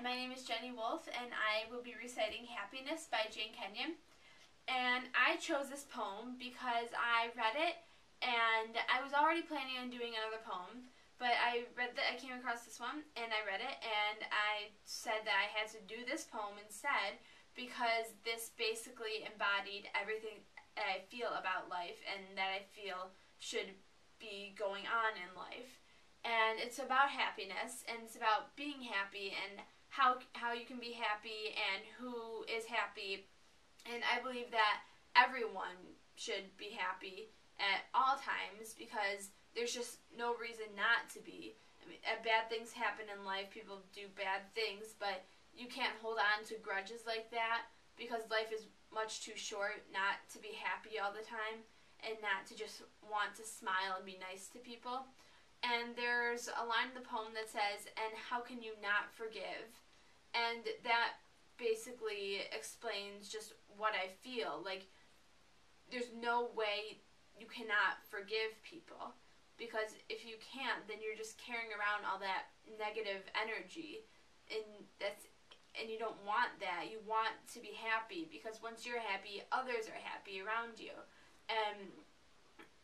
my name is Wolff, and I will be reciting Happiness by Kenyon. And I chose this poem because I read it, and I was already planning on doing another poem, but I came across this one, and I read it, and I said that I had to do this poem instead because this basically embodied everything I feel about life and that I feel should be going on in life. And it's about happiness, and it's about being happy and how you can be happy and who is happy. And I believe that everyone should be happy at all times because there's just no reason not to be. I mean, bad things happen in life, people do bad things, but you can't hold on to grudges like that because life is much too short not to be happy all the time and not to just want to smile and be nice to people. And there's a line in the poem that says, "And how can you not forgive?" And that basically explains just what I feel. Like, there's no way you cannot forgive people, because if you can't, then you're just carrying around all that negative energy, and you don't want that. You want to be happy, because once you're happy, others are happy around you. And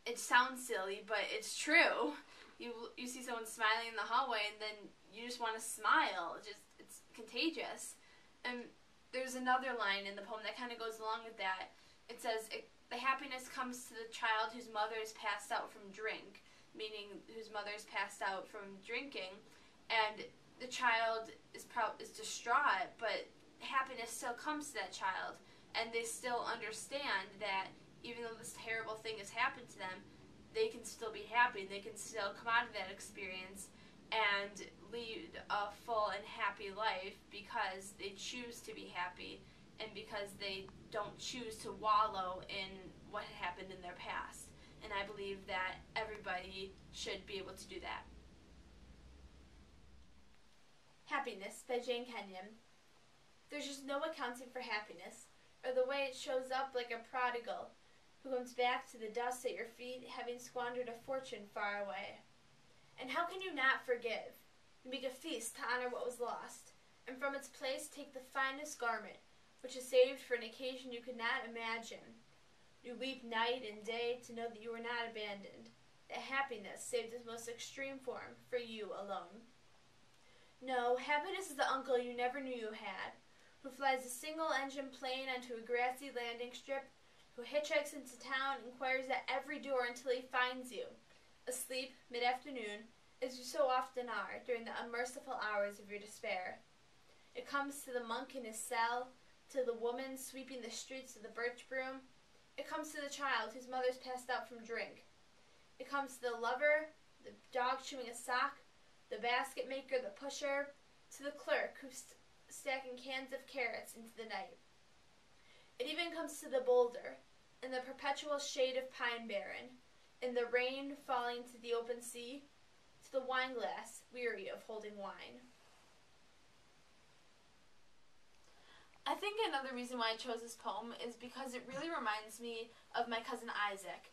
it sounds silly, but it's true. You see someone smiling in the hallway, and then you just want to smile. It's contagious. And there's another line in the poem that kind of goes along with that. It says, "The happiness comes to the child whose mother is passed out from drink," meaning whose mother is passed out from drinking, and the child is distraught, but happiness still comes to that child, and they still understand that even though this terrible thing has happened to them, they can still be happy. They can still come out of that experience and lead a full and happy life because they choose to be happy and because they don't choose to wallow in what had happened in their past. And I believe that everybody should be able to do that. Happiness by Kenyon. There's just no accounting for happiness, or the way it shows up like a prodigal who comes back to the dust at your feet, having squandered a fortune far away. And how can you not forgive? You make a feast to honor what was lost, and from its place take the finest garment, which is saved for an occasion you could not imagine. You weep night and day to know that you were not abandoned, that happiness saved its most extreme form for you alone. No, happiness is the uncle you never knew you had, who flies a single-engine plane onto a grassy landing strip, who hitchhikes into town and inquires at every door until he finds you, asleep mid-afternoon, as you so often are during the unmerciful hours of your despair. It comes to the monk in his cell, to the woman sweeping the streets with a birch broom. It comes to the child whose mother's passed out from drink. It comes to the lover, the dog chewing a sock, the basket maker, the pusher, to the clerk who's stacking cans of carrots into the night. It even comes to the boulder, in the perpetual shade of pine barren, in the rain falling to the open sea, to the wineglass weary of holding wine. I think another reason why I chose this poem is because it really reminds me of my cousin Isaac.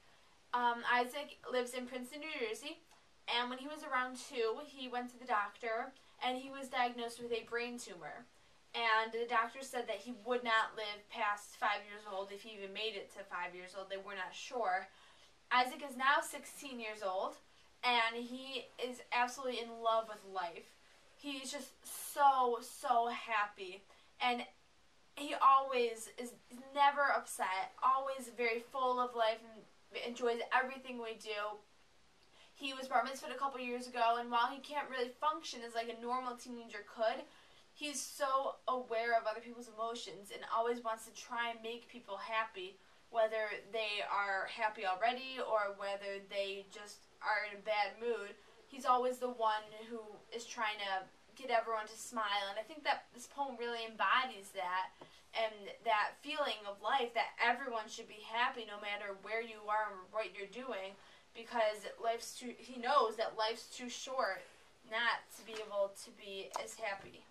Isaac lives in Princeton, New Jersey, and when he was around 2, he went to the doctor, and he was diagnosed with a brain tumor. And the doctor said that he would not live past 5 years old, if he even made it to 5 years old. They were not sure. Isaac is now 16 years old, and he is absolutely in love with life. He's just so happy. And he always is never upset, always very full of life and enjoys everything we do. He was bar mitzvahed a couple years ago, and while he can't really function as like a normal teenager could, he's so aware of other people's emotions and always wants to try and make people happy, whether they are happy already or whether they just are in a bad mood. He's always the one who is trying to get everyone to smile, and I think that this poem really embodies that, and that feeling of life, that everyone should be happy no matter where you are or what you're doing, because he knows that life's too short not to be able to be as happy.